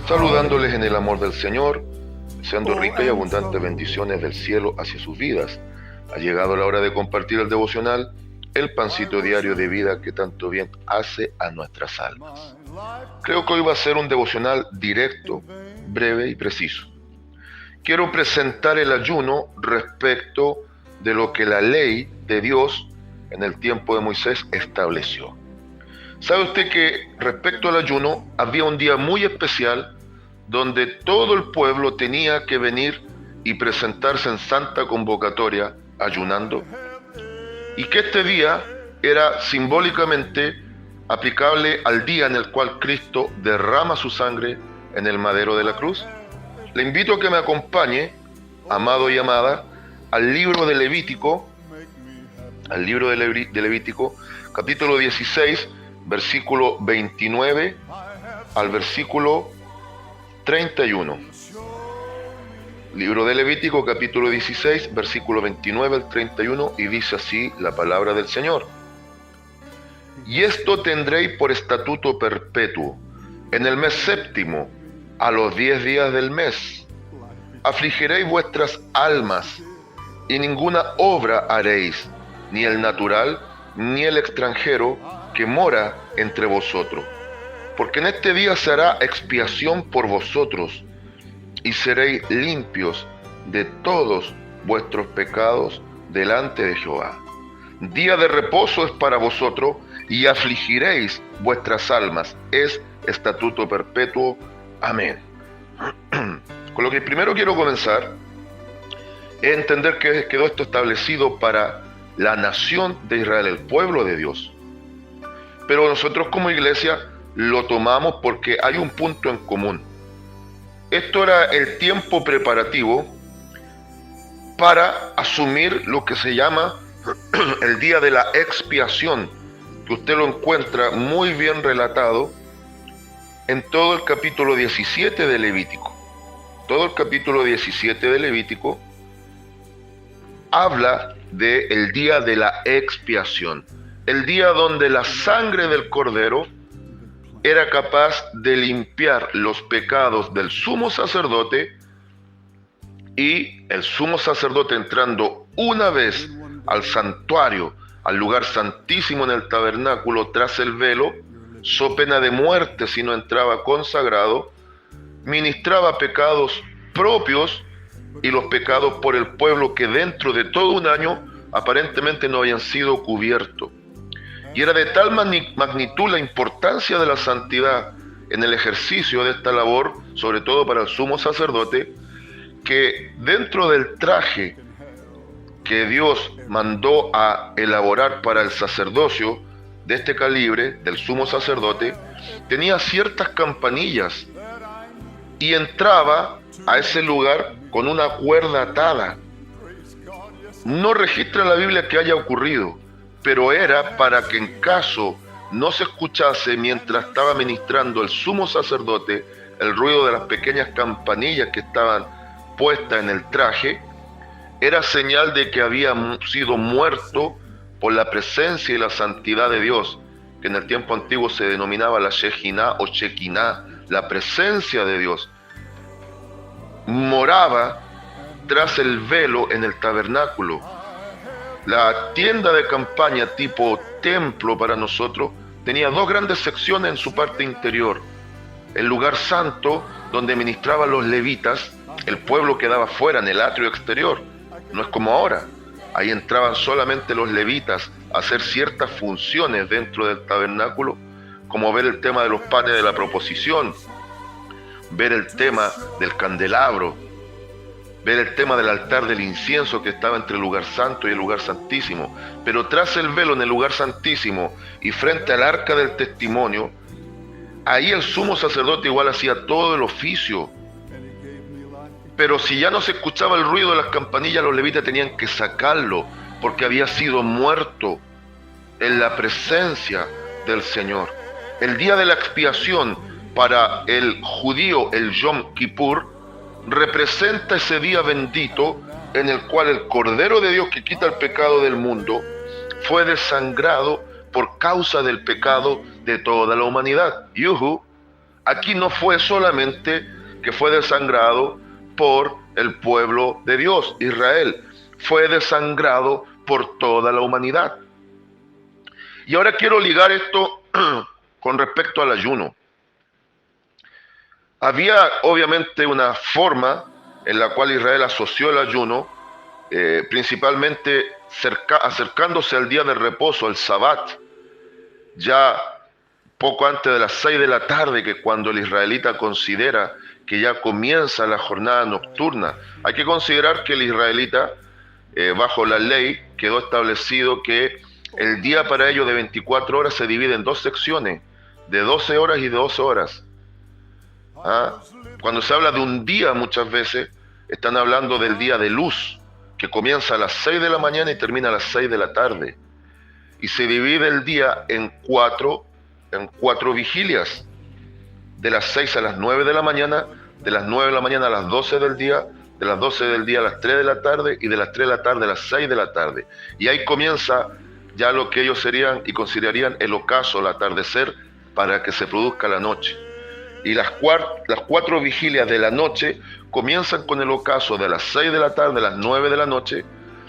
Saludándoles en el amor del Señor, deseando ricas y abundantes bendiciones del cielo hacia sus vidas. Ha llegado la hora de compartir el devocional, el pancito diario de vida que tanto bien hace a nuestras almas. Creo que hoy va a ser un devocional directo, breve y preciso. Quiero presentar el ayuno respecto de lo que la ley de Dios en el tiempo de Moisés estableció. ¿Sabe usted que respecto al ayuno había un día muy especial donde todo el pueblo tenía que venir y presentarse en santa convocatoria ayunando? Y que este día era simbólicamente aplicable al día en el cual Cristo derrama su sangre en el madero de la cruz. Le invito a que me acompañe, amado y amada, al libro de Levítico, capítulo 16, versículo 29 al versículo 31. Libro de Levítico, capítulo 16, versículo 29 al 31, y dice así la palabra del Señor. Y esto tendréis por estatuto perpetuo, en el mes séptimo, a los 10 días del mes. Afligiréis vuestras almas, y ninguna obra haréis, ni el natural, ni el extranjero, que mora entre vosotros. Porque en este día se hará expiación por vosotros, y seréis limpios de todos vuestros pecados delante de Jehová. Día de reposo es para vosotros, y afligiréis vuestras almas. Es estatuto perpetuo. Amén. Con lo que primero quiero comenzar es entender que quedó esto establecido para la nación de Israel, el pueblo de Dios. Pero nosotros como iglesia lo tomamos porque hay un punto en común. Esto era el tiempo preparativo para asumir lo que se llama el día de la expiación, que usted lo encuentra muy bien relatado en todo el capítulo 17 de Levítico. Todo el capítulo 17 de Levítico habla del día de la expiación, el día donde la sangre del cordero era capaz de limpiar los pecados del sumo sacerdote, y el sumo sacerdote, entrando una vez al santuario, al lugar santísimo en el tabernáculo tras el velo, so pena de muerte si no entraba consagrado, ministraba pecados propios y los pecados por el pueblo que dentro de todo un año aparentemente no habían sido cubiertos. Y era de tal magnitud la importancia de la santidad en el ejercicio de esta labor, sobre todo para el sumo sacerdote, que dentro del traje que Dios mandó a elaborar para el sacerdocio de este calibre, del sumo sacerdote, tenía ciertas campanillas y entraba a ese lugar con una cuerda atada. No registra en la Biblia que haya ocurrido, pero era para que en caso no se escuchase mientras estaba ministrando el sumo sacerdote el ruido de las pequeñas campanillas que estaban puestas en el traje, era señal de que había sido muerto por la presencia y la santidad de Dios, que en el tiempo antiguo se denominaba la Shekinah o Shekinah, la presencia de Dios. Moraba tras el velo en el tabernáculo. La tienda de campaña tipo templo para nosotros tenía dos grandes secciones en su parte interior. El lugar santo, donde ministraban los levitas, el pueblo quedaba fuera en el atrio exterior. No es como ahora. Ahí entraban solamente los levitas a hacer ciertas funciones dentro del tabernáculo, como ver el tema de los panes de la proposición, ver el tema del candelabro, ver el tema del altar del incienso que estaba entre el lugar santo y el lugar santísimo. Pero tras el velo en el lugar santísimo y frente al arca del testimonio, ahí el sumo sacerdote igual hacía todo el oficio. Pero si ya no se escuchaba el ruido de las campanillas, los levitas tenían que sacarlo, porque había sido muerto en la presencia del Señor. El día de la expiación para el judío, el Yom Kippur, representa ese día bendito en el cual el Cordero de Dios que quita el pecado del mundo fue desangrado por causa del pecado de toda la humanidad. Yuhu, aquí no fue solamente que fue desangrado por el pueblo de Dios, Israel, fue desangrado por toda la humanidad. Y ahora quiero ligar esto con respecto al ayuno. Había obviamente una forma en la cual Israel asoció el ayuno, principalmente acercándose al día de reposo, el Sabbat, ya poco antes de las 6 de la tarde, que cuando el israelita considera que ya comienza la jornada nocturna. Hay que considerar que el israelita, bajo la ley, quedó establecido que el día para ellos de 24 horas se divide en dos secciones, de 12 horas y de 12 horas. Cuando se habla de un día, muchas veces están hablando del día de luz, que comienza a las 6 de la mañana y termina a las 6 de la tarde. Y se divide el día en cuatro vigilias, de las 6 a las 9 de la mañana, de las 9 de la mañana a las 12 del día, de las 12 del día a las 3 de la tarde y de las 3 de la tarde a las 6 de la tarde. Y ahí comienza ya lo que ellos serían y considerarían el ocaso, el atardecer, para que se produzca la noche. Y las cuatro vigilias de la noche comienzan con el ocaso de las 6 de la tarde a las 9 de la noche,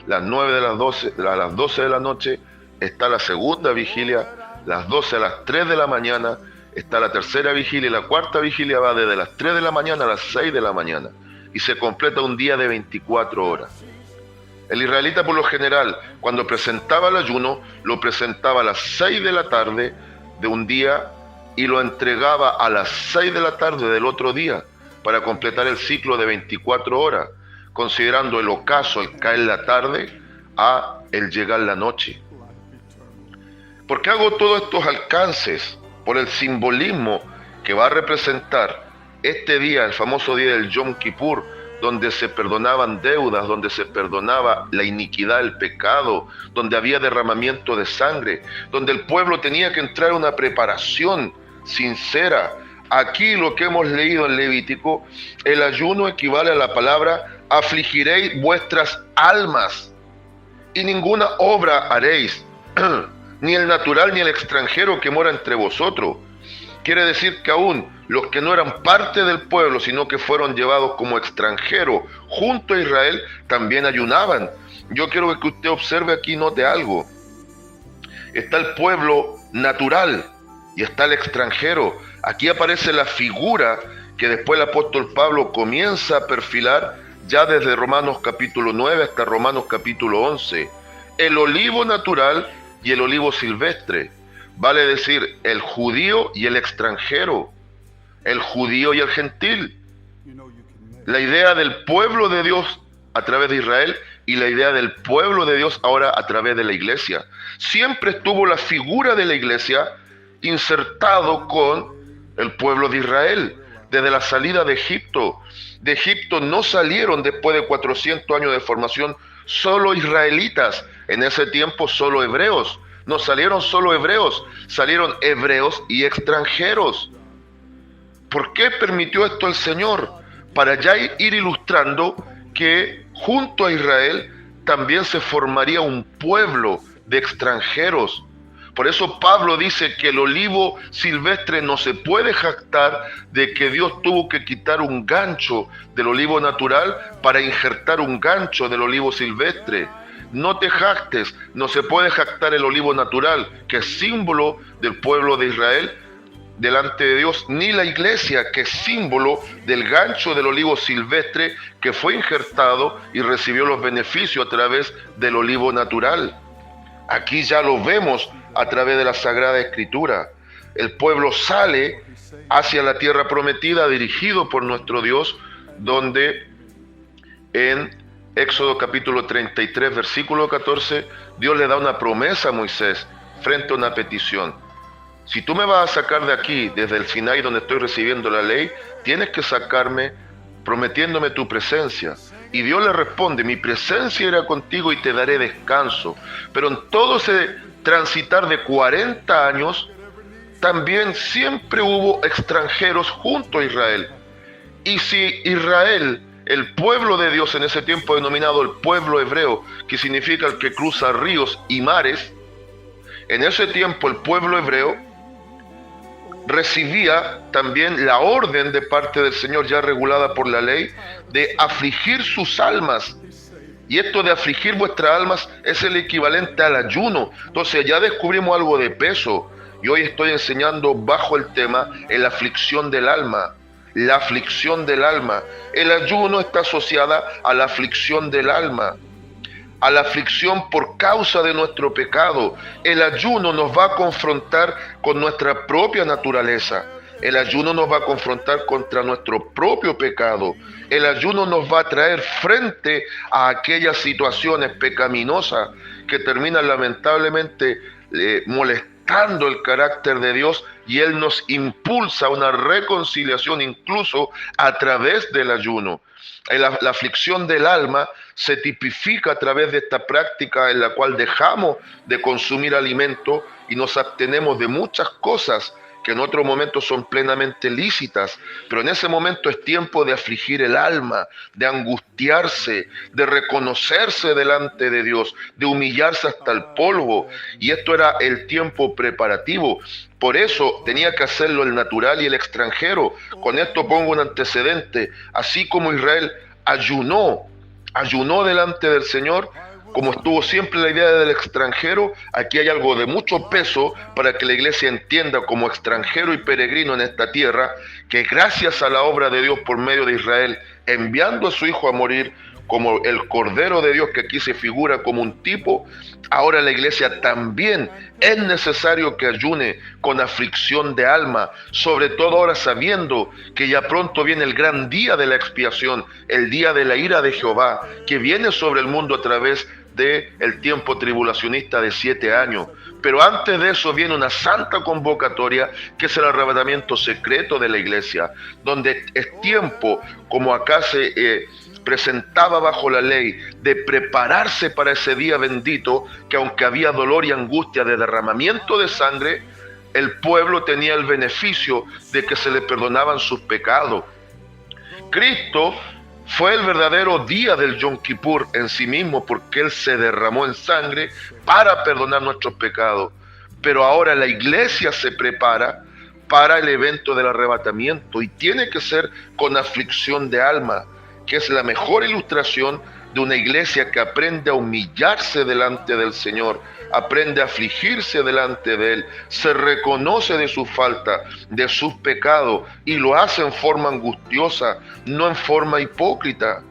las 9 de las 12, a las 12 de la noche está la segunda vigilia, las 12 a las 3 de la mañana está la tercera vigilia y la cuarta vigilia va desde las 3 de la mañana a las 6 de la mañana y se completa un día de 24 horas. El israelita por lo general, cuando presentaba el ayuno, lo presentaba a las 6 de la tarde de un día y lo entregaba a las 6 de la tarde del otro día para completar el ciclo de 24 horas, considerando el ocaso, el caer la tarde, a el llegar la noche. ¿Por qué hago todos estos alcances? Por el simbolismo que va a representar este día, el famoso día del Yom Kippur, donde se perdonaban deudas, donde se perdonaba la iniquidad, el pecado, donde había derramamiento de sangre, donde el pueblo tenía que entrar a una preparación sincera. Aquí lo que hemos leído en Levítico, el ayuno equivale a la palabra afligiréis vuestras almas y ninguna obra haréis, ni el natural ni el extranjero que mora entre vosotros. Quiere decir que aún los que no eran parte del pueblo, sino que fueron llevados como extranjeros junto a Israel, también ayunaban. Yo quiero que usted observe aquí, note algo. Está el pueblo natural y está el extranjero. Aquí aparece la figura que después el apóstol Pablo comienza a perfilar ya desde Romanos capítulo 9 hasta Romanos capítulo 11. El olivo natural y el olivo silvestre. Vale decir, el judío y el extranjero, el judío y el gentil. La idea del pueblo de Dios a través de Israel y la idea del pueblo de Dios ahora a través de la iglesia. Siempre estuvo la figura de la iglesia insertado con el pueblo de Israel. Desde la salida de Egipto no salieron después de 400 años de formación solo israelitas, en ese tiempo solo hebreos. No salieron solo hebreos, salieron hebreos y extranjeros. ¿Por qué permitió esto el Señor? Para ya ir ilustrando que junto a Israel también se formaría un pueblo de extranjeros. Por eso Pablo dice que el olivo silvestre no se puede jactar de que Dios tuvo que quitar un gancho del olivo natural para injertar un gancho del olivo silvestre. No te jactes, no se puede jactar el olivo natural, que es símbolo del pueblo de Israel delante de Dios, ni la iglesia, que es símbolo del gancho del olivo silvestre que fue injertado y recibió los beneficios a través del olivo natural. Aquí ya lo vemos a través de la Sagrada Escritura. El pueblo sale hacia la tierra prometida dirigido por nuestro Dios, donde en Éxodo capítulo 33, versículo 14, Dios le da una promesa a Moisés frente a una petición. Si tú me vas a sacar de aquí, desde el Sinaí donde estoy recibiendo la ley, tienes que sacarme prometiéndome tu presencia. Y Dios le responde, mi presencia irá contigo y te daré descanso. Pero en todo ese transitar de 40 años, también siempre hubo extranjeros junto a Israel. Y si Israel, el pueblo de Dios en ese tiempo denominado el pueblo hebreo, que significa el que cruza ríos y mares, En ese tiempo el pueblo hebreo recibía también la orden de parte del Señor, ya regulada por la ley, de afligir sus almas. Y esto de afligir vuestras almas es el equivalente al ayuno. Entonces ya descubrimos algo de peso. Y hoy estoy enseñando bajo el tema la aflicción del alma. La aflicción del alma. El ayuno está asociada a la aflicción del alma, a la aflicción por causa de nuestro pecado. El ayuno nos va a confrontar con nuestra propia naturaleza. El ayuno nos va a confrontar contra nuestro propio pecado. El ayuno nos va a traer frente a aquellas situaciones pecaminosas que terminan lamentablemente molestando el carácter de Dios, y Él nos impulsa a una reconciliación incluso a través del ayuno. La aflicción del alma se tipifica a través de esta práctica en la cual dejamos de consumir alimento y nos abstenemos de muchas cosas que en otros momentos son plenamente lícitas, pero en ese momento es tiempo de afligir el alma, de angustiarse, de reconocerse delante de Dios, de humillarse hasta el polvo, y esto era el tiempo preparativo. Por eso tenía que hacerlo el natural y el extranjero. Con esto pongo un antecedente. Así como Israel ayunó delante del Señor, como estuvo siempre la idea del extranjero, aquí hay algo de mucho peso para que la iglesia entienda como extranjero y peregrino en esta tierra, que gracias a la obra de Dios por medio de Israel, enviando a su Hijo a morir como el Cordero de Dios, que aquí se figura como un tipo, ahora la iglesia también es necesario que ayune con aflicción de alma, sobre todo ahora sabiendo que ya pronto viene el gran día de la expiación, el día de la ira de Jehová, que viene sobre el mundo a través del tiempo tribulacionista de 7 años. Pero antes de eso viene una santa convocatoria, que es el arrebatamiento secreto de la iglesia, donde es tiempo, como acá se presentaba bajo la ley, de prepararse para ese día bendito, que aunque había dolor y angustia de derramamiento de sangre, el pueblo tenía el beneficio de que se le perdonaban sus pecados. Cristo fue el verdadero día del Yom Kippur en sí mismo, porque Él se derramó en sangre para perdonar nuestros pecados. Pero ahora la iglesia se prepara para el evento del arrebatamiento, y tiene que ser con aflicción de alma, que es la mejor ilustración de una iglesia que aprende a humillarse delante del Señor, aprende a afligirse delante de Él, se reconoce de su falta, de sus pecados, y lo hace en forma angustiosa, no en forma hipócrita.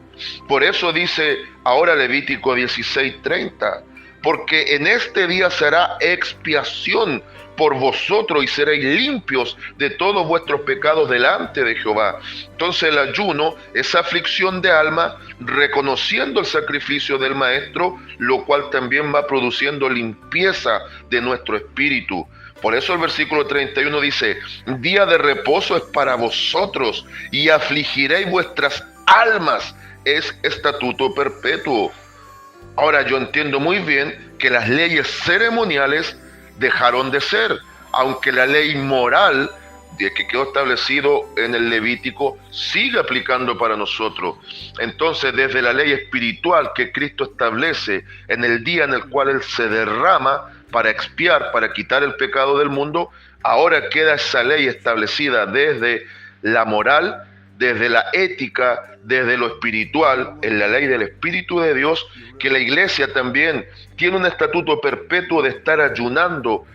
Por eso dice ahora Levítico 16:30, porque en este día será expiación por vosotros y seréis limpios de todos vuestros pecados delante de Jehová. Entonces el ayuno es aflicción de alma, reconociendo el sacrificio del Maestro, lo cual también va produciendo limpieza de nuestro espíritu. Por eso el versículo 31 dice: día de reposo es para vosotros y afligiréis vuestras almas, es estatuto perpetuo. Ahora yo entiendo muy bien que las leyes ceremoniales dejaron de ser, aunque la ley moral que quedó establecido en el Levítico sigue aplicando para nosotros. Entonces, desde la ley espiritual que Cristo establece en el día en el cual Él se derrama para expiar, para quitar el pecado del mundo, ahora queda esa ley establecida desde la moral, desde la ética, desde lo espiritual, en la ley del Espíritu de Dios, que la iglesia también tiene un estatuto perpetuo de estar ayunando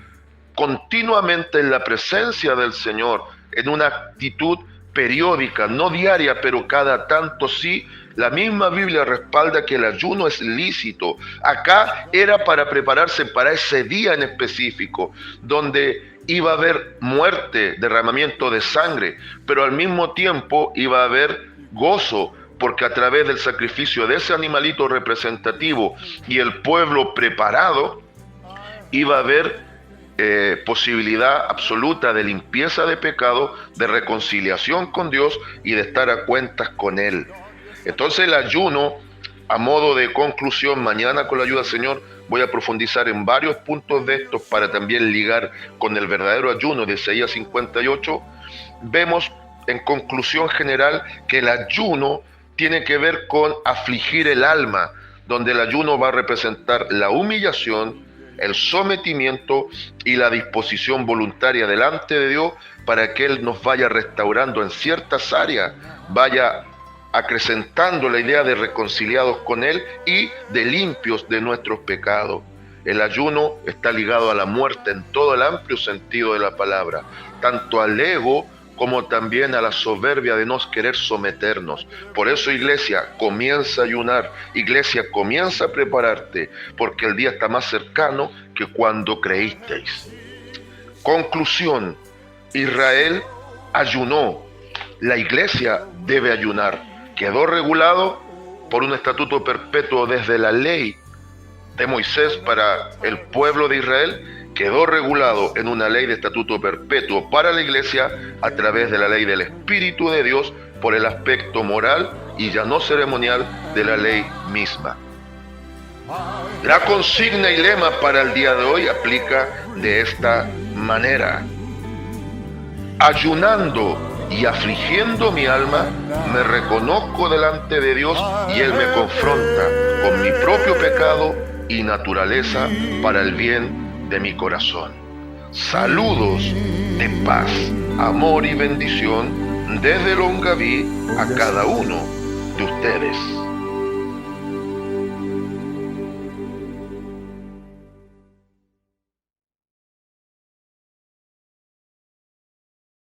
continuamente en la presencia del Señor, en una actitud periódica, no diaria, pero cada tanto sí. La misma Biblia respalda que el ayuno es lícito. Acá era para prepararse para ese día en específico, donde iba a haber muerte, derramamiento de sangre, pero al mismo tiempo iba a haber gozo, porque a través del sacrificio de ese animalito representativo y el pueblo preparado, iba a haber posibilidad absoluta de limpieza de pecado, de reconciliación con Dios y de estar a cuentas con Él. Entonces el ayuno, a modo de conclusión, mañana con la ayuda del Señor voy a profundizar en varios puntos de estos para también ligar con el verdadero ayuno de Isaías 58. Vemos en conclusión general que el ayuno tiene que ver con afligir el alma, donde el ayuno va a representar la humillación, el sometimiento y la disposición voluntaria delante de Dios para que Él nos vaya restaurando en ciertas áreas, vaya acrecentando la idea de reconciliados con Él y de limpios de nuestros pecados. El ayuno está ligado a la muerte en todo el amplio sentido de la palabra, tanto al ego como también a la soberbia de no querer someternos. Por eso, iglesia, comienza a ayunar. Iglesia, comienza a prepararte, porque el día está más cercano que cuando creísteis. Conclusión: Israel ayunó. La iglesia debe ayunar. Quedó regulado por un estatuto perpetuo desde la ley de Moisés para el pueblo de Israel, quedó regulado en una ley de estatuto perpetuo para la iglesia a través de la ley del Espíritu de Dios por el aspecto moral y ya no ceremonial de la ley misma. La consigna y lema para el día de hoy aplica de esta manera: ayunando y afligiendo mi alma, me reconozco delante de Dios y Él me confronta con mi propio pecado y naturaleza para el bien de mi corazón. Saludos de paz, amor y bendición desde Longaví a cada uno de ustedes.